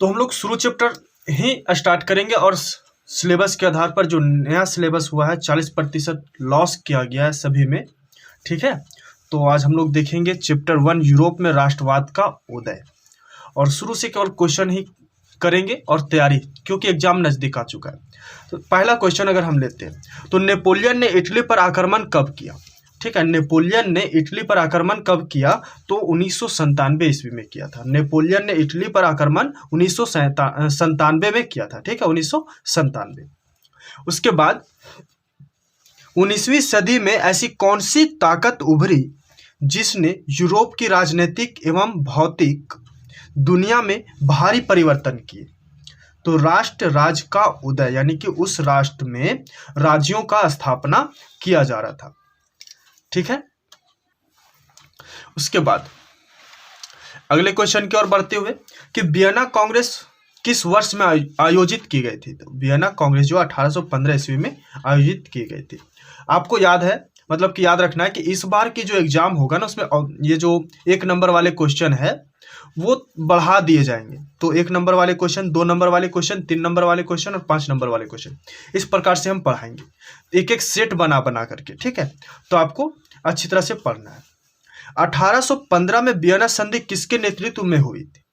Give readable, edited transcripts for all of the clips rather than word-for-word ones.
तो हम लोग शुरू चैप्टर ही स्टार्ट करेंगे और सिलेबस के आधार पर जो नया सिलेबस हुआ है 40% लॉस किया गया है सभी में। ठीक है, तो आज हम लोग देखेंगे चैप्टर 1 यूरोप में राष्ट्रवाद का उदय, और शुरू से केवल क्वेश्चन ही करेंगे और तैयारी, क्योंकि एग्जाम नज़दीक आ चुका है। तो पहला क्वेश्चन अगर हम लेते हैं तो नेपोलियन ने इटली पर आक्रमण कब किया। ठीक है, नेपोलियन ने इटली पर आक्रमण कब किया, तो 1997 ईस्वी में किया था। नेपोलियन ने इटली पर आक्रमण 1997 में किया था। ठीक है, 1997। उसके बाद 19वीं सदी में ऐसी कौन सी ताकत उभरी जिसने यूरोप की राजनीतिक एवं भौतिक दुनिया में भारी परिवर्तन किए। तो राष्ट्र राज्य का उदय, यानी कि उस राष्ट्र में राज्यों का स्थापना किया जा रहा था। ठीक है, उसके बाद अगले क्वेश्चन की ओर बढ़ते हुए कि वियना कांग्रेस किस वर्ष में आयोजित की गई थी। तो वियना कांग्रेस जो 1815 ईस्वी में आयोजित की गई थी। आपको याद है, मतलब कि याद रखना है कि इस बार की जो एग्जाम होगा ना, उसमें ये जो 1 नंबर वाले क्वेश्चन है वो बढ़ा दिए जाएंगे। तो 1 नंबर वाले क्वेश्चन, 2 नंबर वाले क्वेश्चन, 3 नंबर वाले क्वेश्चन और 5 नंबर वाले क्वेश्चन, इस प्रकार से हम पढ़ाएंगे, एक एक सेट बना बना करके। ठीक है, तो आपको अच्छी तरह से पढ़ना है। 1815 में वियना संधि किसके नेतृत्व में हुई थी।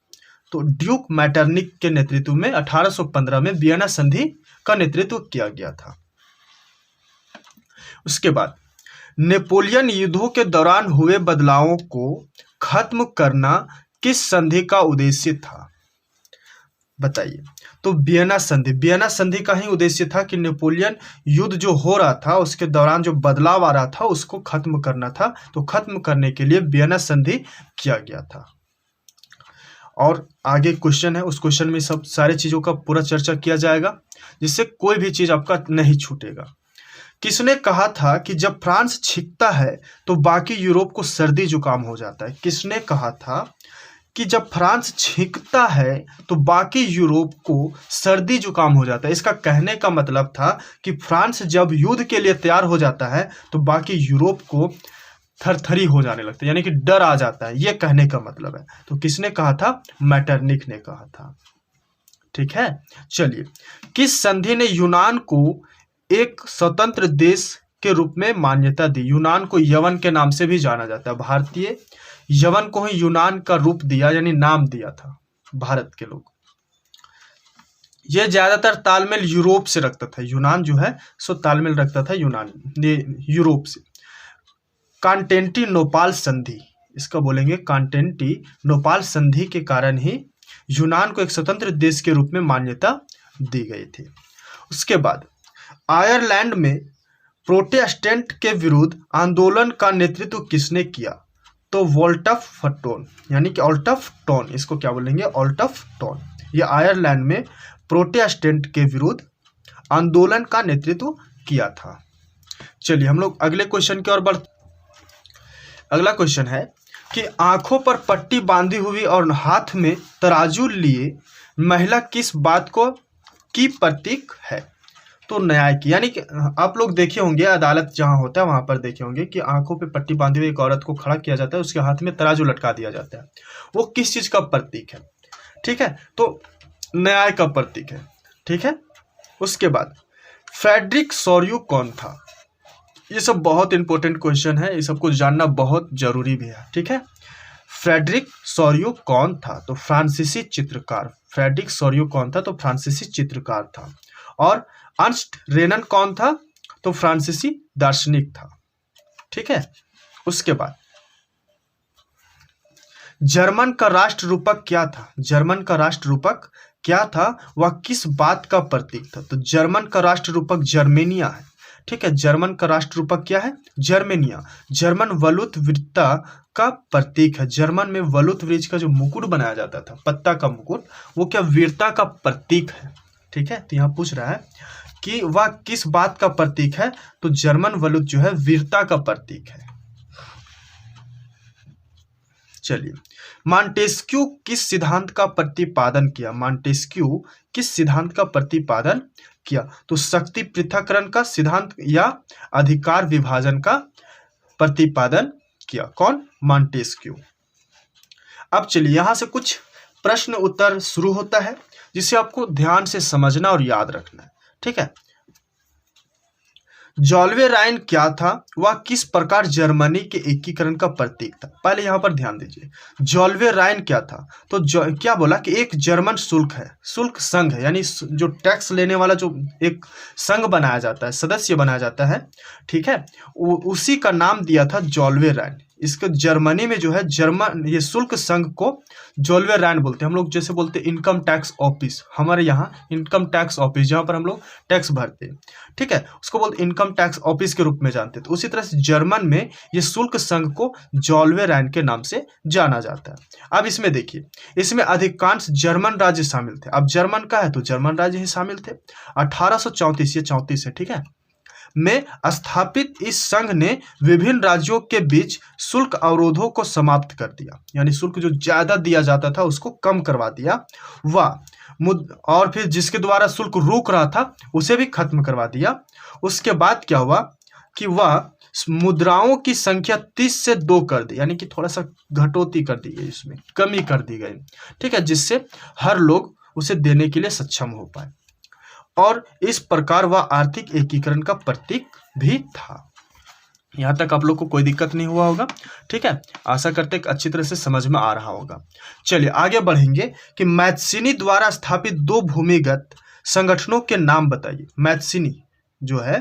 तो ड्यूक मैटरनिक के नेतृत्व में 1815 में वियना संधि का नेतृत्व किया गया था। उसके बाद नेपोलियन युद्धों के दौरान हुए बदलावों को खत्म करना किस संधि का उद्देश्य था, बताइए। तो वियना संधि का ही उद्देश्य था कि नेपोलियन युद्ध जो हो रहा था उसके दौरान जो बदलाव आ रहा था उसको खत्म करना था। तो खत्म करने के लिए वियना संधि किया गया था। और आगे क्वेश्चन है, उस क्वेश्चन में सब सारे चीजों का पूरा चर्चा किया जाएगा, जिससे कोई भी चीज आपका नहीं छूटेगा। किसने कहा था कि जब फ्रांस छींकता है तो बाकी यूरोप को सर्दी जुकाम हो जाता है। किसने कहा था कि जब फ्रांस छींकता है तो बाकी यूरोप को सर्दी जुकाम हो जाता है। इसका कहने का मतलब था कि फ्रांस जब युद्ध के लिए तैयार हो जाता है तो बाकी यूरोप को थरथरी हो जाने लगता है, यानी कि डर आ जाता है, ये कहने का मतलब है। तो किसने कहा था, मैटरनिक ने कहा था। ठीक है, चलिए, किस संधि ने यूनान को एक स्वतंत्र देश के रूप में मान्यता दी। यूनान को यवन के नाम से भी जाना जाता है। भारतीय यवन को ही यूनान का रूप दिया, यानी नाम दिया था भारत के लोग। यह ज्यादातर तालमेल यूरोप से रखता था। यूनान जो है सो तालमेल रखता था यूरोप से। कॉन्स्टेंटिनोपल संधि, इसका बोलेंगे कॉन्स्टेंटिनोपल संधि के कारण ही यूनान को एक स्वतंत्र देश के रूप में मान्यता दी गई थी। उसके बाद आयरलैंड में प्रोटेस्टेंट के विरुद्ध आंदोलन का नेतृत्व किसने किया। तो वोल्टफ टोन, यानी कि ऑल्टफ टोन, इसको क्या बोलेंगे, ऑल्टफ टोन। यह आयरलैंड में प्रोटेस्टेंट के विरुद्ध आंदोलन का नेतृत्व किया था। चलिए हम लोग अगले क्वेश्चन की ओर बढ़ते। अगला क्वेश्चन है कि आंखों पर पट्टी बांधी हुई और हाथ में तराजू लिए महिला किस बात को की प्रतीक है। तो न्याय की, यानी कि आप लोग देखे होंगे अदालत जहां होता है वहां पर देखे होंगे कि आंखों पे पट्टी बांधी हुई एक औरत को खड़ा किया जाता है, उसके हाथ में तराजू लटका दिया जाता है। वो किस चीज का प्रतीक है। ठीक है, तो न्याय का प्रतीक है। ठीक है, उसके बाद फ्रेडरिक सोर्यू कौन था। ये सब बहुत इंपॉर्टेंट क्वेश्चन है, ये सबको जानना बहुत जरूरी भी है। ठीक है, फ्रेडरिक सोर्यू कौन था। तो फ्रांसीसी चित्रकार। फ्रेडरिक सोर्यू कौन था, तो फ्रांसीसी चित्रकार था। और अर्नस्ट रेनन कौन था, तो फ्रांसीसी दार्शनिक था। ठीक है, उसके बाद जर्मन का राष्ट्र रूपक क्या था। जर्मन का राष्ट्र रूपक क्या था, वह किस बात का प्रतीक था। तो जर्मन का राष्ट्र रूपक जर्मेनिया है। ठीक है, जर्मन का राष्ट्र रूपक क्या है, जर्मेनिया। जर्मन वलुत वीरता का प्रतीक है। जर्मन में वलुत वृक्ष का जो मुकुट बनाया जाता था, पत्ता का मुकुट, वो क्या वीरता का प्रतीक है। ठीक है, तो यहाँ पूछ रहा है कि वह किस बात का प्रतीक है। तो जर्मन वलुत जो है वीरता का प्रतीक है। चलिए, मॉन्टेस्क्यू किस सिद्धांत का प्रतिपादन किया। मॉन्टेस्क्यू किस सिद्धांत का प्रतिपादन किया। तो शक्ति पृथक्करण का सिद्धांत या अधिकार विभाजन का प्रतिपादन किया। कौन, मॉन्टेस्क्यू। अब चलिए यहां से कुछ प्रश्न उत्तर शुरू होता है, जिसे आपको ध्यान से समझना और याद रखना है। ठीक है, जॉल्वेराइन क्या था, वह किस प्रकार जर्मनी के एकीकरण का प्रतीक था। पहले यहां पर ध्यान दीजिए, जॉल्वेराइन क्या था, तो क्या बोला कि एक जर्मन शुल्क है, शुल्क संघ है, यानी जो टैक्स लेने वाला जो एक संघ बनाया जाता है, सदस्य बनाया जाता है, ठीक है, उसी का नाम दिया था जॉल्वेराइन। इसको जर्मनी में जो है जर्मन ये शुल्क संघ को जॉल्वेराइन बोलते हैं। हम लोग जैसे बोलते हैं इनकम टैक्स ऑफिस, हमारे यहाँ इनकम टैक्स ऑफिस जहाँ पर हम लोग टैक्स भरते हैं, ठीक है, उसको बोलते इनकम टैक्स ऑफिस के रूप में जानते हैं। तो उसी तरह से जर्मन में ये शुल्क संघ को जॉल्वेराइन के नाम से जाना जाता है। अब इसमें देखिए, इसमें अधिकांश जर्मन राज्य शामिल थे। अब जर्मन का है तो जर्मन राज्य ही शामिल थे। 1834 ये 34 है, ठीक है, में स्थापित इस संघ ने विभिन्न राज्यों के बीच शुल्क अवरोधों को समाप्त कर दिया, यानी शुल्क जो ज्यादा दिया जाता था उसको कम करवा दिया। और फिर जिसके द्वारा शुल्क रुक रहा था उसे भी खत्म करवा दिया। उसके बाद क्या हुआ कि वह मुद्राओं की संख्या 30 से 2 कर दी, यानी कि थोड़ा सा घटोती कर दी गई, इसमें कमी कर दी गई, ठीक है, जिससे हर लोग उसे देने के लिए सक्षम हो पाए, और इस प्रकार वह आर्थिक एकीकरण का प्रतीक भी था। यहां तक आप लोग को कोई दिक्कत नहीं हुआ होगा, ठीक है, आशा करते हैं अच्छी तरह से समझ में आ रहा होगा। चलिए आगे बढ़ेंगे कि मैथ्सिनी द्वारा स्थापित 2 भूमिगत संगठनों के नाम बताइए। मैथ्सिनी जो है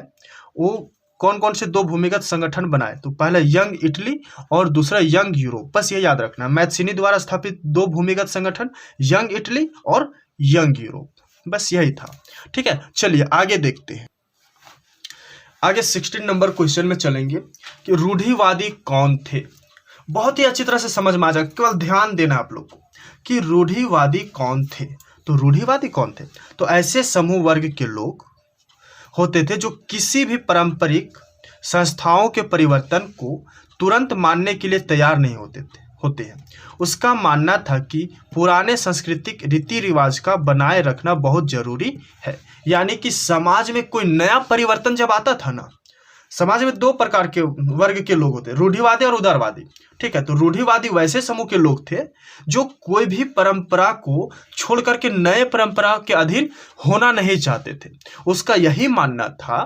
वो कौन कौन से 2 भूमिगत संगठन बनाए, तो पहला यंग इटली और दूसरा यंग यूरोप, बस ये याद रखना। मैथ्सिनी द्वारा स्थापित 2 भूमिगत संगठन, यंग इटली और यंग यूरोप, बस यही था, ठीक है। चलिए आगे देखते हैं, आगे 16 नंबर क्वेश्चन में चलेंगे कि रूढ़िवादी कौन थे। बहुत ही अच्छी तरह से समझ में आ जाएगा, केवल ध्यान देना आप लोग को कि रूढ़िवादी कौन थे। तो रूढ़िवादी कौन थे, तो ऐसे समूह वर्ग के लोग होते थे जो किसी भी पारंपरिक संस्थाओं के परिवर्तन को तुरंत मानने के लिए तैयार नहीं होते हैं। उसका मानना था कि पुराने सांस्कृतिक रीति रिवाज का बनाए रखना बहुत जरूरी है। यानी कि समाज में कोई नया परिवर्तन जब आता था ना, समाज में 2 प्रकार के वर्ग के लोग होते हैं, रूढ़िवादी और उदारवादी, ठीक है। तो रूढ़िवादी वैसे समूह के लोग थे जो कोई भी परंपरा को छोड़ करके नए परंपरा के अधीन होना नहीं चाहते थे। उसका यही मानना था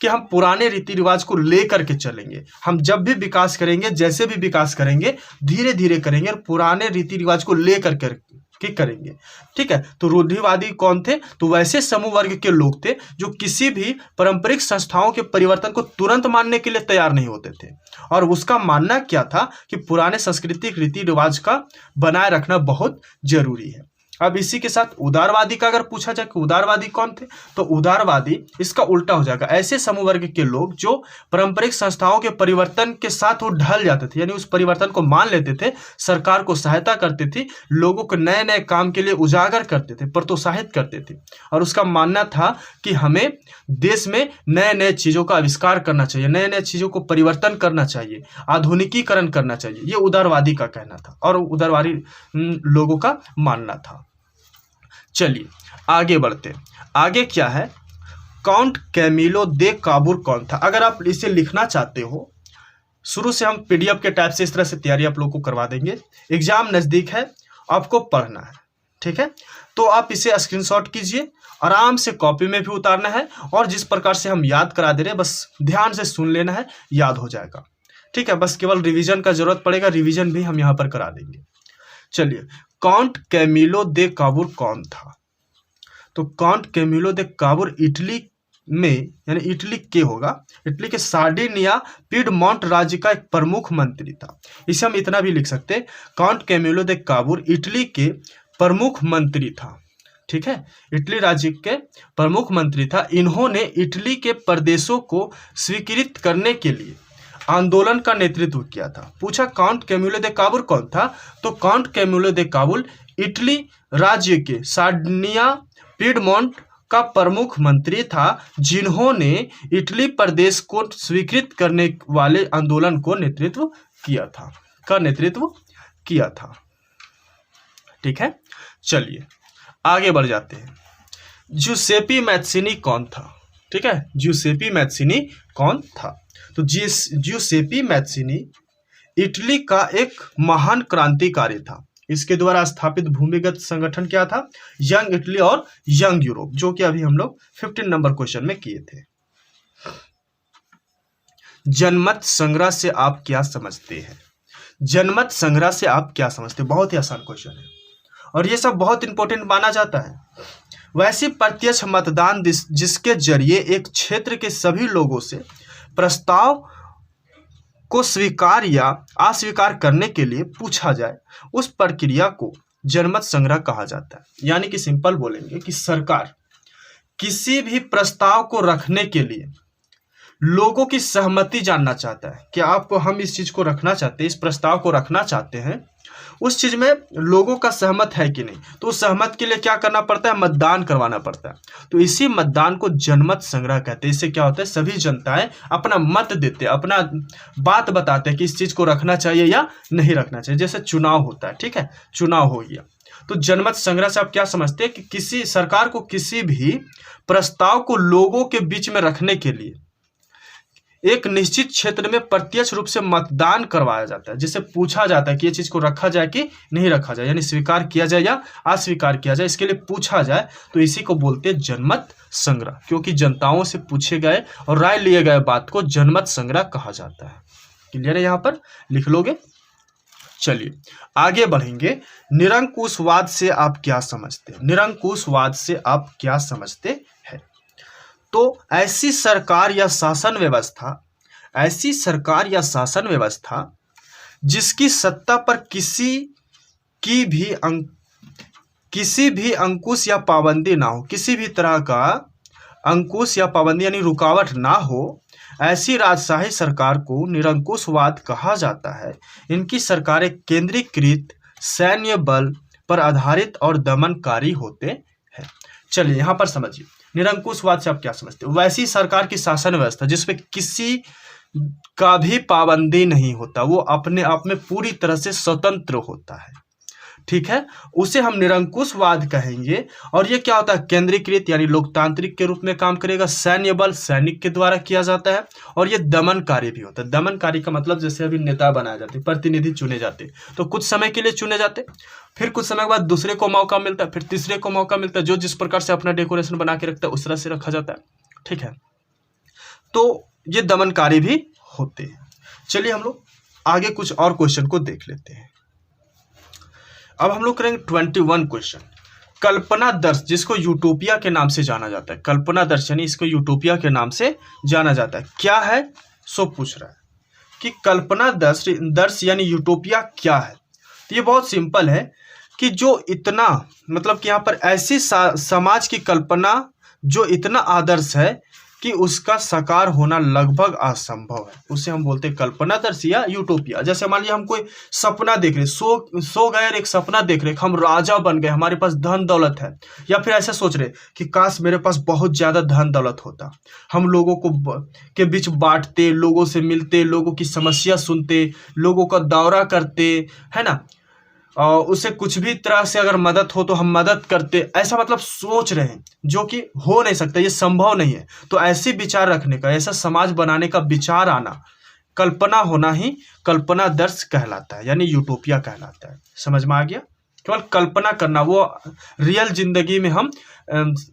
कि हम पुराने रीति रिवाज को लेकर के चलेंगे, हम जब भी विकास करेंगे, जैसे भी विकास करेंगे, धीरे धीरे करेंगे और पुराने रीति रिवाज को लेकर के करेंगे, ठीक है। तो रूढ़िवादी कौन थे, तो वैसे समूह वर्ग के लोग थे जो किसी भी पारंपरिक संस्थाओं के परिवर्तन को तुरंत मानने के लिए तैयार नहीं होते थे, और उसका मानना क्या था कि पुराने सांस्कृतिक रीति रिवाज का बनाए रखना बहुत जरूरी है। अब इसी के साथ उदारवादी का अगर पूछा जाए कि उदारवादी कौन थे, तो उदारवादी इसका उल्टा हो जाएगा, ऐसे समूह वर्ग के लोग जो पारंपरिक संस्थाओं के परिवर्तन के साथ वो ढल जाते थे, यानी उस परिवर्तन को मान लेते थे, सरकार को सहायता करते थे, लोगों को नए नए काम के लिए उजागर करते थे, प्रोत्साहित करते थे, और उसका मानना था कि हमें देश में नए नए चीज़ों का आविष्कार करना चाहिए, नए नए चीज़ों को परिवर्तन करना चाहिए, आधुनिकीकरण करना चाहिए, ये उदारवादी का कहना था और उदारवादी लोगों का मानना था। चलिए आगे बढ़ते हैं, आगे क्या है, काउंट कैमिलो दे काबूर कौन था। अगर आप इसे लिखना चाहते हो, शुरू से हम पीडीएफ के टाइप से इस तरह से तैयारी आप लोगों को करवा देंगे, एग्जाम नज़दीक है, आपको पढ़ना है, ठीक है, तो आप इसे स्क्रीनशॉट कीजिए, आराम से कॉपी में भी उतारना है, और जिस प्रकार से हम याद करा दे रहे हैं बस ध्यान से सुन लेना है, याद हो जाएगा, ठीक है। बस केवल रिवीजन का जरूरत पड़ेगा, रिवीजन भी हम यहाँ पर करा देंगे। चलिए, काउंट कैमिलो दे काबूर कौन था, तो Count Camillo de Cavour Italy में, यानी इटली के होगा, इटली के सार्डिनिया पीडमोंट राज्य का एक प्रमुख मंत्री था। इसे हम इतना भी लिख सकते हैं, Count Camillo de Cavour Italy के प्रमुख मंत्री था, ठीक है, इटली राज्य के प्रमुख मंत्री था। इन्होंने इटली के प्रदेशों को स्वीकृत करने के लिए आंदोलन का नेतृत्व किया था। पूछा काउंट कैमिलो दे काबूर कौन था, तो Count Camillo de Cavour Italy राज्य के सार्डिनिया पीडमोंट का प्रमुख मंत्री था, जिन्होंने इटली प्रदेश को स्वीकृत करने वाले आंदोलन को नेतृत्व किया था, ठीक है। चलिए आगे बढ़ जाते हैं, जूसेपी मैत्सिनी कौन था, ठीक है, जूसेपी मैत्सिनी कौन था, तो जूसेपी मैत्सिनी इटली का एक महान क्रांतिकारी था। इसके द्वारा स्थापित भूमिगत संगठन क्या था? यंग इटली और यंग यूरोप, जो कि अभी हम लोग 15 नंबर क्वेश्चन में किए थे। जनमत संग्रह से आप क्या समझते हैं? जनमत संग्रह से आप क्या समझते हैं? बहुत ही आसान क्वेश्चन है और ये सब बहुत इंपॉर्टेंट माना जाता है। वैसे प्रत्यक्ष मतदान जिसके जरिए एक क्षेत्र के सभी लोगों से प्रस्ताव को स्वीकार या अस्वीकार करने के लिए पूछा जाए, उस प्रक्रिया को जनमत संग्रह कहा जाता है। यानी कि सिंपल बोलेंगे कि सरकार किसी भी प्रस्ताव को रखने के लिए लोगों की सहमति जानना चाहता है कि आपको हम इस चीज को रखना चाहते हैं, इस प्रस्ताव को रखना चाहते हैं, उस चीज में लोगों का सहमत है कि नहीं। तो उस सहमत के लिए क्या करना पड़ता है? मतदान करवाना पड़ता है। तो इसी मतदान को जनमत संग्रह कहते हैं। इससे क्या होता है? सभी जनताएं अपना मत देते हैं, अपना बात बताते हैं कि इस चीज को रखना चाहिए या नहीं रखना चाहिए। जैसे चुनाव होता है, ठीक है, चुनाव हो गया। तो जनमत संग्रह से आप क्या समझते हैं कि किसी सरकार को किसी भी प्रस्ताव को लोगों के बीच में रखने के लिए एक निश्चित क्षेत्र में प्रत्यक्ष रूप से मतदान करवाया जाता है, जिसे पूछा जाता है कि ये चीज को रखा जाए कि नहीं रखा जाए, यानी स्वीकार किया जाए या अस्वीकार किया जाए, इसके लिए पूछा जाए। तो इसी को बोलते हैं जनमत संग्रह, क्योंकि जनताओं से पूछे गए और राय लिए गए बात को जनमत संग्रह कहा जाता है। क्लियर है? यहाँ पर लिख लोगे। चलिए आगे बढ़ेंगे। निरंकुशवाद से आप क्या समझते हैं? निरंकुशवाद से आप क्या समझते हैं? तो ऐसी सरकार या शासन व्यवस्था जिसकी सत्ता पर किसी भी अंकुश या पाबंदी ना हो, किसी भी तरह का अंकुश या पाबंदी यानी रुकावट ना हो, ऐसी राजशाही सरकार को निरंकुशवाद कहा जाता है। इनकी सरकारें केंद्रीकृत सैन्य बल पर आधारित और दमनकारी होते हैं। चलिए यहाँ पर समझिए, निरंकुशवाद से आप क्या समझते हो? वैसी सरकार की शासन व्यवस्था जिसपे किसी का भी पाबंदी नहीं होता, वो अपने आप में पूरी तरह से स्वतंत्र होता है, ठीक है, उसे हम निरंकुशवाद कहेंगे। और ये क्या होता है? केंद्रीकृत यानी लोकतांत्रिक के रूप में काम करेगा। सैन्य बल सैनिक के द्वारा किया जाता है और ये दमनकारी भी होता है। दमनकारी का मतलब जैसे अभी नेता बनाए जाते, प्रतिनिधि चुने जाते, तो कुछ समय के लिए चुने जाते, फिर कुछ समय के बाद दूसरे को मौका मिलता है, फिर तीसरे को मौका मिलता है, जो जिस प्रकार से अपना डेकोरेशन बना के रखता है उस तरह से रखा जाता है, ठीक है। तो ये दमनकारी भी होते हैं। चलिए हम लोग आगे कुछ और क्वेश्चन को देख लेते हैं। अब हम लोग करेंगे 21 क्वेश्चन। कल्पना दर्श, जिसको यूटोपिया के नाम से जाना जाता है, कल्पना दर्श यानी इसको यूटोपिया के नाम से जाना जाता है, क्या है? सो पूछ रहा है कि कल्पना दर्श यानी यूटोपिया क्या है। तो ये बहुत सिंपल है कि जो इतना मतलब कि यहाँ पर ऐसी समाज की कल्पना जो इतना आदर्श है कि उसका साकार होना लगभग असंभव है, उसे हम बोलते हैं कल्पनादर्शी या यूटोपिया। जैसे मान लिया हम कोई सपना देख रहे, सो गए और एक सपना देख रहे, हम राजा बन गए, हमारे पास धन दौलत है, या फिर ऐसा सोच रहे कि काश मेरे पास बहुत ज्यादा धन दौलत होता, हम लोगों को के बीच बांटते, लोगों से मिलते, लोगों की समस्या सुनते, लोगों का दौरा करते, है ना, और उसे कुछ भी तरह से अगर मदद हो तो हम मदद करते, ऐसा मतलब सोच रहे हैं, जो कि हो नहीं सकता, ये संभव नहीं है। तो ऐसे विचार रखने का, ऐसा समाज बनाने का विचार आना, कल्पना होना ही कल्पनादर्श कहलाता है, यानी यूटोपिया कहलाता है। समझ में आ गया? केवल कल्पना करना, वो रियल जिंदगी में हम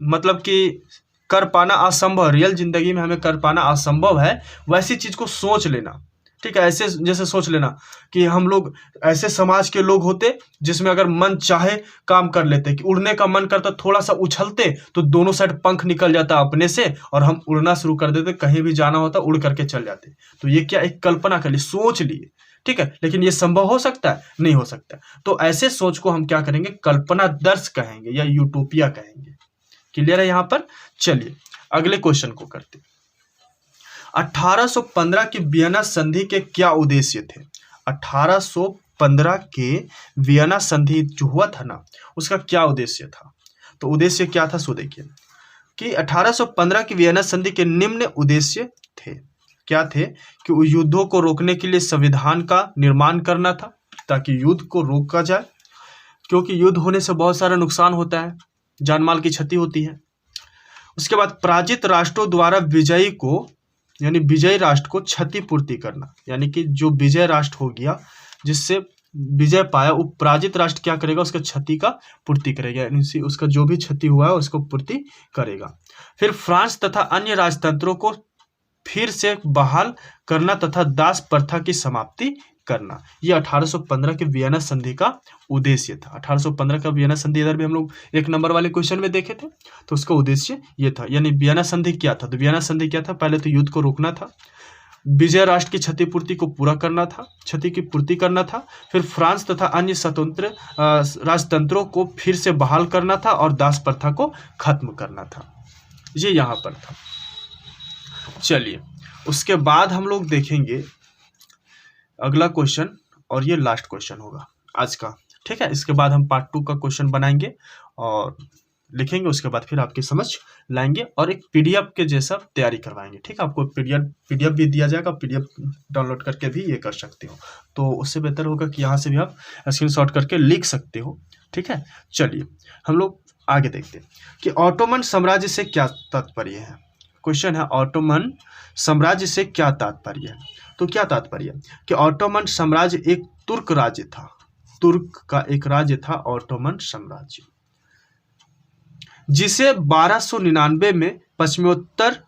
मतलब कि कर पाना असंभव, रियल जिंदगी में हमें कर पाना असंभव है, वैसी चीज को सोच लेना, ठीक है। ऐसे जैसे सोच लेना कि हम लोग ऐसे समाज के लोग होते जिसमें अगर मन चाहे काम कर लेते, कि उड़ने का मन करता थोड़ा सा उछलते तो दोनों साइड पंख निकल जाता अपने से और हम उड़ना शुरू कर देते, कहीं भी जाना होता उड़ करके चल जाते। तो ये क्या, एक कल्पना कर ली, सोच लिए, ठीक है, लेकिन ये संभव हो सकता है? नहीं हो सकता। तो ऐसे सोच को हम क्या करेंगे? कल्पनादर्श कहेंगे या यूटोपिया कहेंगे। क्लियर है यहाँ पर? चलिए अगले क्वेश्चन को करते। 1815 की वियना संधि के क्या उद्देश्य थे? 1815 के वियना संधि जो हुआ था ना, उसका क्या उद्देश्य था? तो उद्देश्य क्या था सो देखिए कि 1815 की वियना संधि के निम्न उद्देश्य थे। क्या थे? कि युद्धों को रोकने के लिए संविधान का निर्माण करना था ताकि युद्ध को रोका जाए, क्योंकि युद्ध होने से बहुत सारा नुकसान होता है, जान माल की क्षति होती है। उसके बाद पराजित राष्ट्रों द्वारा विजयी को यानी विजयी राष्ट्र को क्षतिपूर्ति करना, यानी कि जो विजय राष्ट्र हो गया जिससे विजय पाया, वो पराजित राष्ट्र क्या करेगा, उसका क्षति का पूर्ति करेगा, यानी उसका जो भी क्षति हुआ है उसको पूर्ति करेगा। फिर फ्रांस तथा अन्य राजतंत्रों को फिर से बहाल करना तथा दास प्रथा की समाप्ति करना, ये 1815 के वियना संधि का उद्देश्य था। 1815 का वियना संधि इधर भी हम लोग 1 नंबर वाले क्वेश्चन में देखे थे, तो उसका उद्देश्य ये था। यानी वियना संधि क्या था, तो वियना संधि क्या था, पहले तो युद्ध को रोकना था, विजय राष्ट्र की क्षतिपूर्ति को पूरा करना था, क्षति की पूर्ति करना था, फिर फ्रांस तथा अन्य स्वतंत्र राजतंत्रों को फिर से बहाल करना था और दास प्रथा को खत्म करना था, ये यहाँ पर था। चलिए उसके बाद हम लोग देखेंगे अगला क्वेश्चन, और ये लास्ट क्वेश्चन होगा आज का, ठीक है। इसके बाद हम पार्ट 2 का क्वेश्चन बनाएंगे और लिखेंगे, उसके बाद फिर आपकी समझ लाएंगे और एक पीडीएफ के जैसा तैयारी करवाएंगे, ठीक है। आपको पीडीएफ भी दिया जाएगा, पीडीएफ डाउनलोड करके भी ये कर सकते हो, तो उससे बेहतर होगा कि यहाँ से भी आप स्क्रीनशॉट करके लिख सकते हो, ठीक है। चलिए हम लोग आगे देखते हैं कि ऑटोमन साम्राज्य से क्या तात्पर्य है। क्वेश्चन है ऑटोमन साम्राज्य से क्या तात्पर्य है, तो क्या तात्पर्य कि ऑटोमन साम्राज्य एक तुर्क राज्य था, तुर्क का एक राज्य था ऑटोमन साम्राज्य, जिसे 1299 में पश्चिमोत्तर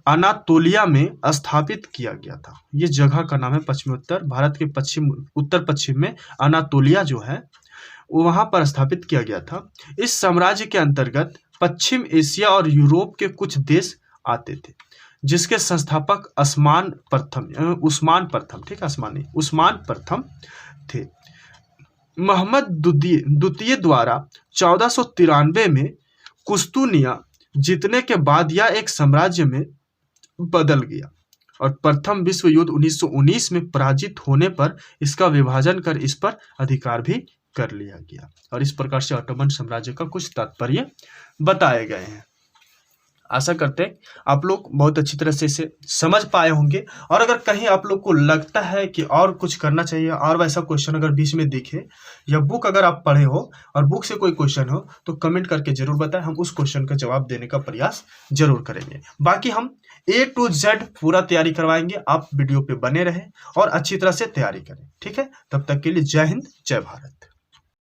अनातोलिया में स्थापित किया गया था। ये जगह का नाम है पश्चिमोत्तर, भारत के पश्चिम उत्तर पश्चिम में अनातोलिया जो है वहां पर स्थापित किया गया था। इस साम्राज्य के अंतर्गत पश्चिम एशिया और यूरोप के कुछ देश आते थे, जिसके संस्थापक उस्मान प्रथम, ठीक है, उस्मान प्रथम थे। मोहम्मद द्वितीय द्वारा 1493 में कुस्तुनिया जीतने के बाद यह एक साम्राज्य में बदल गया और प्रथम विश्व युद्ध 1919 में पराजित होने पर इसका विभाजन कर इस पर अधिकार भी कर लिया गया। और इस प्रकार से ऑटोमन साम्राज्य का कुछ तात्पर्य बताए गए हैं। आशा करते हैं आप लोग बहुत अच्छी तरह से इसे समझ पाए होंगे, और अगर कहीं आप लोग को लगता है कि और कुछ करना चाहिए और वैसा क्वेश्चन अगर बीच में दिखे, या बुक अगर आप पढ़े हो और बुक से कोई क्वेश्चन हो तो कमेंट करके जरूर बताएं, हम उस क्वेश्चन का जवाब देने का प्रयास जरूर करेंगे। बाकी हम A to Z पूरा तैयारी करवाएंगे, आप वीडियो पे बने रहें और अच्छी तरह से तैयारी करें, ठीक है। तब तक के लिए जय हिंद, जय भारत।